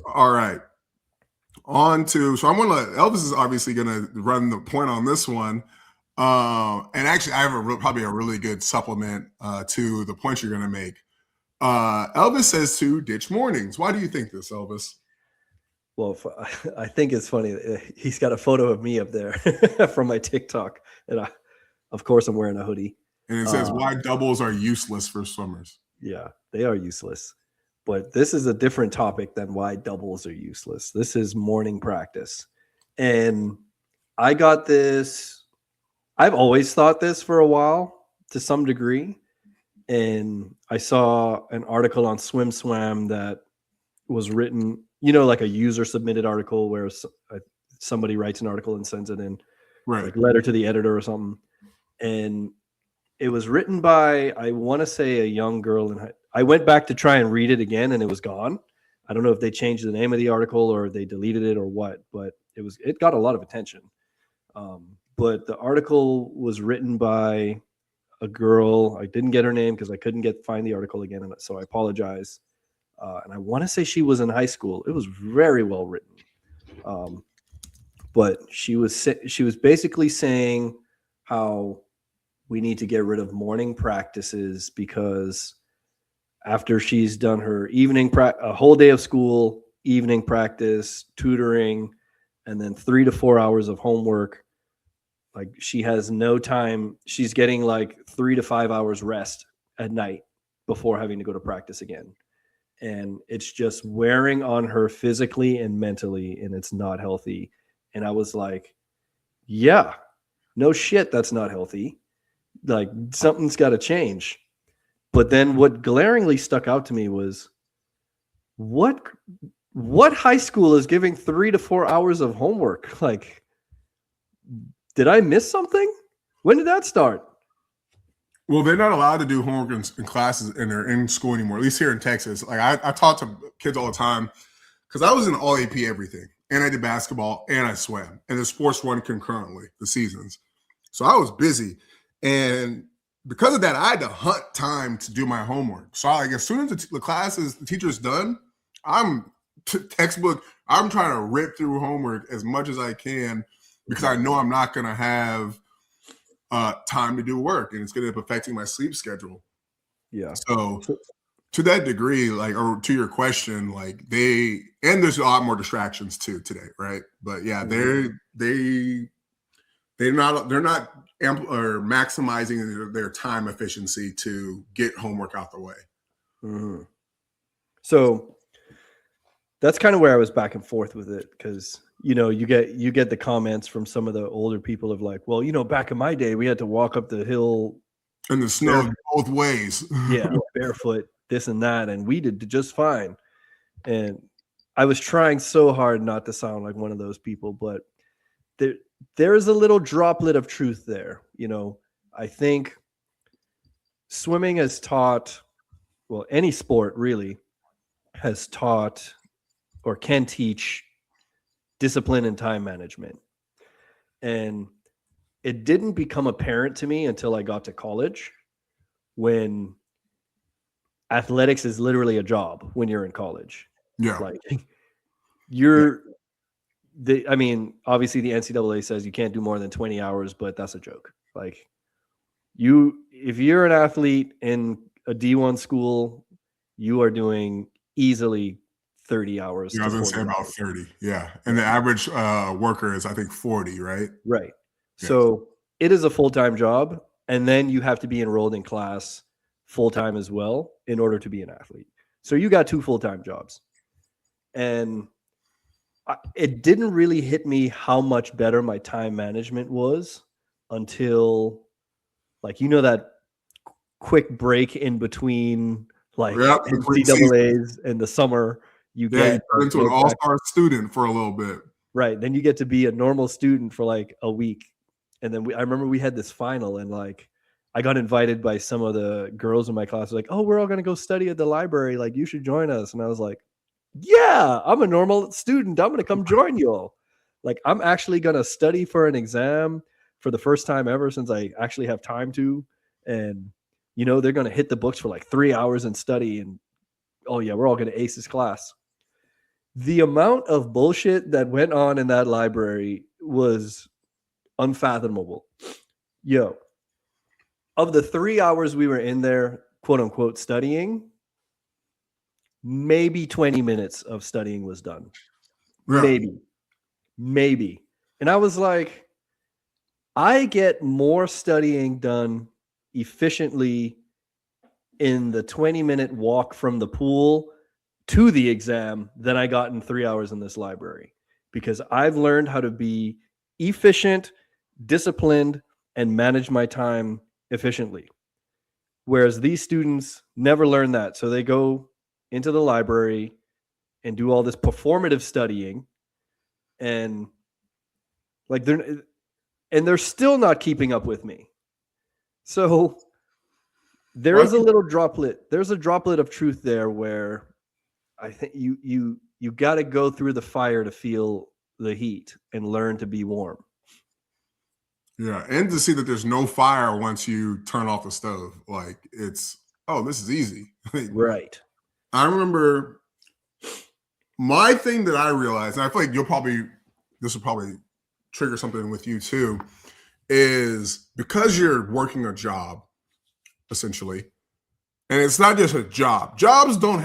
All right. On to, so I'm going to, Elvis is obviously going to run the point on this one. And actually, I have probably a really good supplement to the point you're going to make. Elvis says to ditch mornings. Why do you think this, Elvis? Well, I think it's funny. He's got a photo of me up there from my TikTok. And of course, I'm wearing a hoodie. And it says why doubles are useless for swimmers. Yeah, they are useless. But this is a different topic than why doubles are useless. This is morning practice. And I got this. I've always thought this for a while to some degree. And I saw an article on SwimSwam that was written, like a user submitted article where somebody writes an article and sends it in, right? Like letter to the editor or something. And it was written by, I want to say, a young girl. And I went back to try and read it again, and it was gone. I don't know if they changed the name of the article or they deleted it or what, but it got a lot of attention. But the article was written by a girl. I didn't get her name because I couldn't find the article again, and so I apologize. And I want to say she was in high school. It was very well written. But she was basically saying how we need to get rid of morning practices because after she's done her a whole day of school, evening practice, tutoring, and then 3 to 4 hours of homework, like she has no time. She's getting like 3 to 5 hours rest at night before having to go to practice again. And it's just wearing on her physically and mentally, and it's not healthy. And I was like, yeah, no shit, that's not healthy. Like something's got to change. But then what glaringly stuck out to me was what high school is giving 3 to 4 hours of homework? Like, did I miss something? When did that start? Well, they're not allowed to do homework in classes and they're in school anymore, at least here in Texas. Like I talk to kids all the time because I was in all AP everything, and I did basketball and I swam, and the sports run concurrently, the seasons. So I was busy. And because of that, I had to hunt time to do my homework. So like as soon as the teacher's done, I'm textbook. I'm trying to rip through homework as much as I can because I know I'm not going to have time to do work, and it's going to end up affecting my sleep schedule. Yeah. So to that degree, like, or to your question, like and there's a lot more distractions too today, right? But yeah, they're not maximizing their time efficiency to get homework out the way. Mm-hmm. So that's kind of where I was back and forth with it because you get the comments from some of the older people of like, well, back in my day we had to walk up the hill in the snow both ways. Yeah, barefoot, this and that, and we did just fine. And I was trying so hard not to sound like one of those people, but there is a little droplet of truth there. I think swimming has taught, well, any sport really has taught or can teach discipline and time management. And it didn't become apparent to me until I got to college, when athletics is literally a job when you're in college. Yeah. Like obviously the NCAA says you can't do more than 20 hours, but that's a joke. Like if you're an athlete in a D1 school, you are doing easily 30 hours. Yeah, I was going to say about 30. Yeah. And the average worker is, I think, 40, right? Right. Yes. So it is a full-time job. And then you have to be enrolled in class full-time as well in order to be an athlete. So you got 2 full-time jobs. And it didn't really hit me how much better my time management was until, like, that quick break in between, like, NCAAs and the summer. You get into an all-star student for a little bit. Right. Then you get to be a normal student for like a week. And then I remember we had this final, and like I got invited by some of the girls in my class, like, oh, we're all going to go study at the library. Like, you should join us. And I was like, yeah, I'm a normal student. I'm going to come join you all. Like, I'm actually going to study for an exam for the first time ever since I actually have time to. And, they're going to hit the books for like 3 hours and study. And, oh, yeah, we're all going to ace this class. The amount of bullshit that went on in that library was unfathomable. Yo, of the 3 hours we were in there, quote unquote, studying, maybe 20 minutes of studying was done. Yeah. Maybe. And I was like, I get more studying done efficiently in the 20-minute walk from the pool to the exam than I got in 3 hours in this library, because I've learned how to be efficient, disciplined, and manage my time efficiently. Whereas these students never learn that. So they go into the library and do all this performative studying, and like they're still not keeping up with me. So there is a little droplet. There's a droplet of truth there where I think you got to go through the fire to feel the heat and learn to be warm. Yeah, and to see that there's no fire once you turn off the stove. Like, it's, oh, this is easy. Right. I remember my thing that I realized, and I feel like this will probably trigger something with you too, is because you're working a job, essentially, and it's not just a job. Jobs don't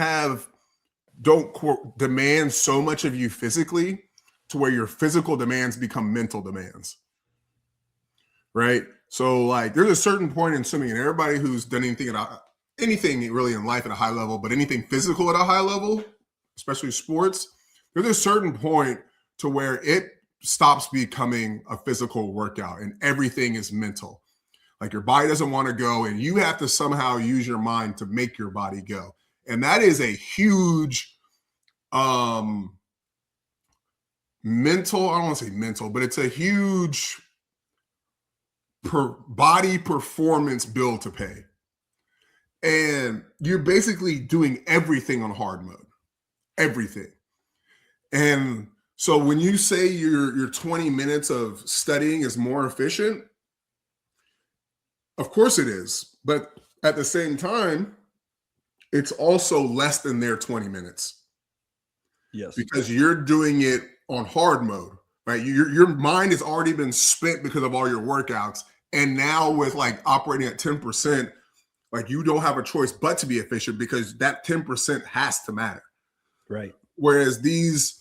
demand so much of you physically to where your physical demands become mental demands. Right? So like there's a certain point in swimming, and everybody who's done anything really in life at a high level, but anything physical at a high level, especially sports, there's a certain point to where it stops becoming a physical workout and everything is mental. Like your body doesn't want to go, and you have to somehow use your mind to make your body go. And that is a huge mental, I don't want to say mental, but it's a huge body performance bill to pay. And you're basically doing everything on hard mode. Everything. And so when you say your 20 minutes of studying is more efficient, of course it is. But at the same time, it's also less than their 20 minutes. Yes. Because you're doing it on hard mode, right? Your mind has already been spent because of all your workouts. And now with like operating at 10%, like you don't have a choice but to be efficient because that 10% has to matter. Right. Whereas these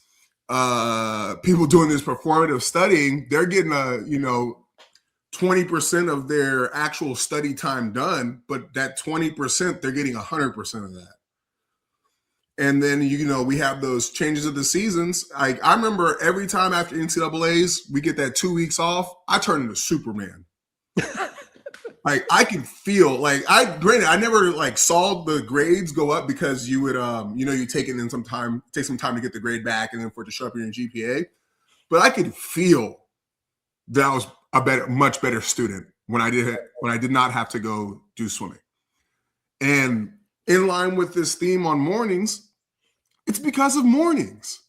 people doing this performative studying, they're getting 20% of their actual study time done, but that 20%, they're getting 100% of that. And then, we have those changes of the seasons. I remember every time after NCAAs, we get that 2 weeks off, I turn into Superman. Like I can feel granted, I never like saw the grades go up because you would, you take it in take some time to get the grade back and then for it to show up in your GPA. But I could feel that I was a much better student when I did not have to go do swimming. And in line with this theme on mornings, it's because of mornings.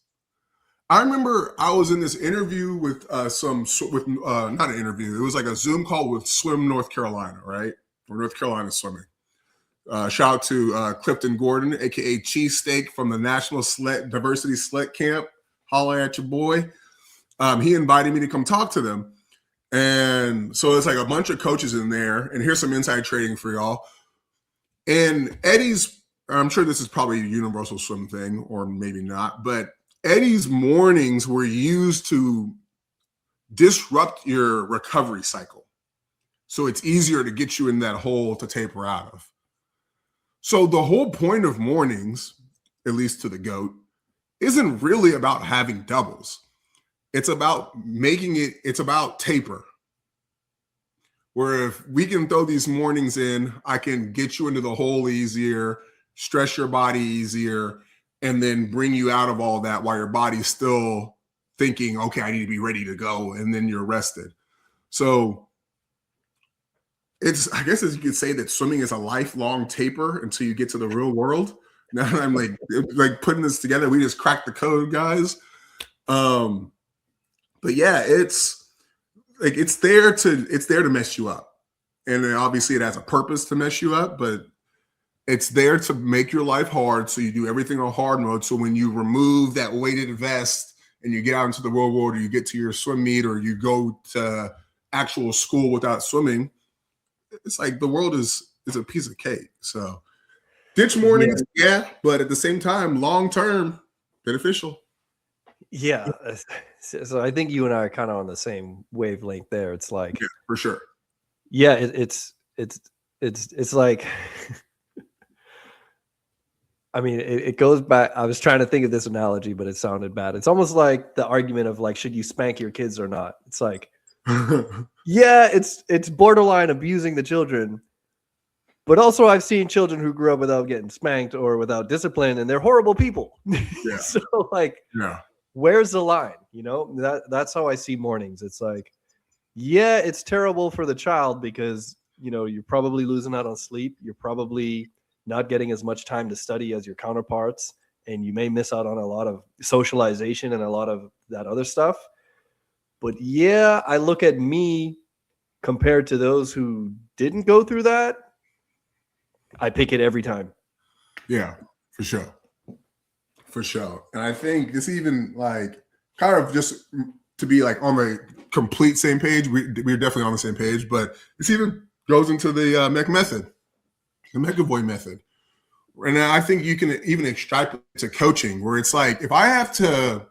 I remember I was in this interview with not an interview. It was like a Zoom call with Swim North Carolina, right? Or North Carolina Swimming. Shout out to Clifton Gordon, aka Cheesesteak from the National Diversity Sled Camp. Holla at your boy. He invited me to come talk to them. And so it's like a bunch of coaches in there. And here's some inside trading for y'all. And Eddie's, I'm sure this is probably a universal swim thing, or maybe not, but Eddie's mornings were used to disrupt your recovery cycle. So it's easier to get you in that hole to taper out of. So the whole point of mornings, at least to the GOAT, isn't really about having doubles. It's about it's about taper. Where if we can throw these mornings in, I can get you into the hole easier, stress your body easier, and then bring you out of all that while your body's still thinking, okay, I need to be ready to go, and then you're rested. So I guess as you could say that swimming is a lifelong taper until you get to the real world. Now I'm like putting this together. We just cracked the code, guys. But yeah, it's there to mess you up. And then obviously it has a purpose to mess you up, but It's there to make your life hard, so you do everything on hard mode. So when you remove that weighted vest and you get out into the real world, or you get to your swim meet, or you go to actual school without swimming, it's like the world is a piece of cake. So ditch mornings, yeah, but at the same time, long term, beneficial. Yeah. So I think you and I are kind of on the same wavelength there. It's like, Yeah, for sure. yeah, it's like, I mean, it goes back. I was trying to think of this analogy, but it sounded bad. It's almost like the argument of like, should you spank your kids or not? It's like, yeah, it's borderline abusing the children. But also I've seen children who grew up without getting spanked or without discipline, and they're horrible people. Yeah. So like, Yeah. where's the line? You know, that's how I see mornings. It's like, yeah, it's terrible for the child because, you know, you're probably losing out on sleep. You're probably not getting as much time to study as your counterparts, and you may miss out on a lot of socialization and a lot of that other stuff. But yeah, I look at me compared to those who didn't go through that. I pick it every time. Yeah, for sure. For sure. And I think this even like kind of just to be like on the complete same page, we're definitely on the same page, but this even goes into the Mech method, the McAvoy method. And I think you can even extract it to coaching, where it's like, if I have to,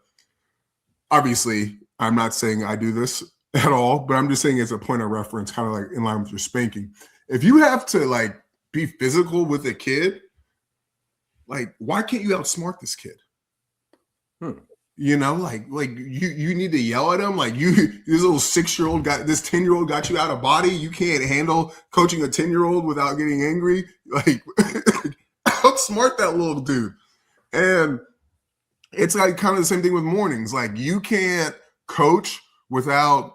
obviously, I'm not saying I do this at all, but I'm just saying as a point of reference, kind of like in line with your spanking. If you have to like be physical with a kid, like, why can't you outsmart this kid? You know, like you need to yell at him. Like this little 6-year-old got this 10-year-old got you out of body. You can't handle coaching a 10-year-old without getting angry. Like outsmart that little dude. And it's like kind of the same thing with mornings. Like you can't coach without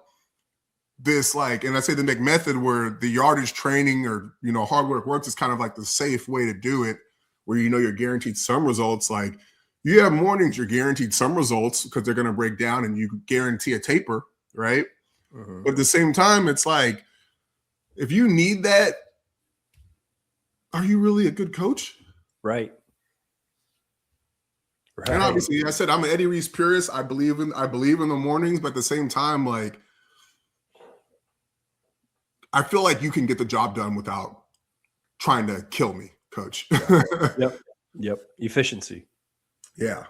this, like, and I say the Mech method, where the yardage training or, you know, hard work works is kind of like the safe way to do it, where, you know, you're guaranteed some results. Like you have mornings, you're guaranteed some results because they're going to break down and you guarantee a taper, right? Mm-hmm. But at the same time, it's like, if you need that, are you really a good coach? Right. And obviously, I said I'm an Eddie Reese purist. I believe in the mornings, but at the same time, like, I feel like you can get the job done without trying to kill me, coach. Yep. Efficiency. Yeah.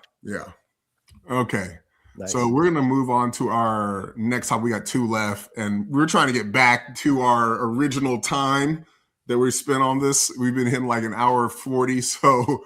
Okay. Nice. So we're going to move on to our next topic. We got 2 left, and we're trying to get back to our original time that we spent on this. We've been hitting like an hour 40. So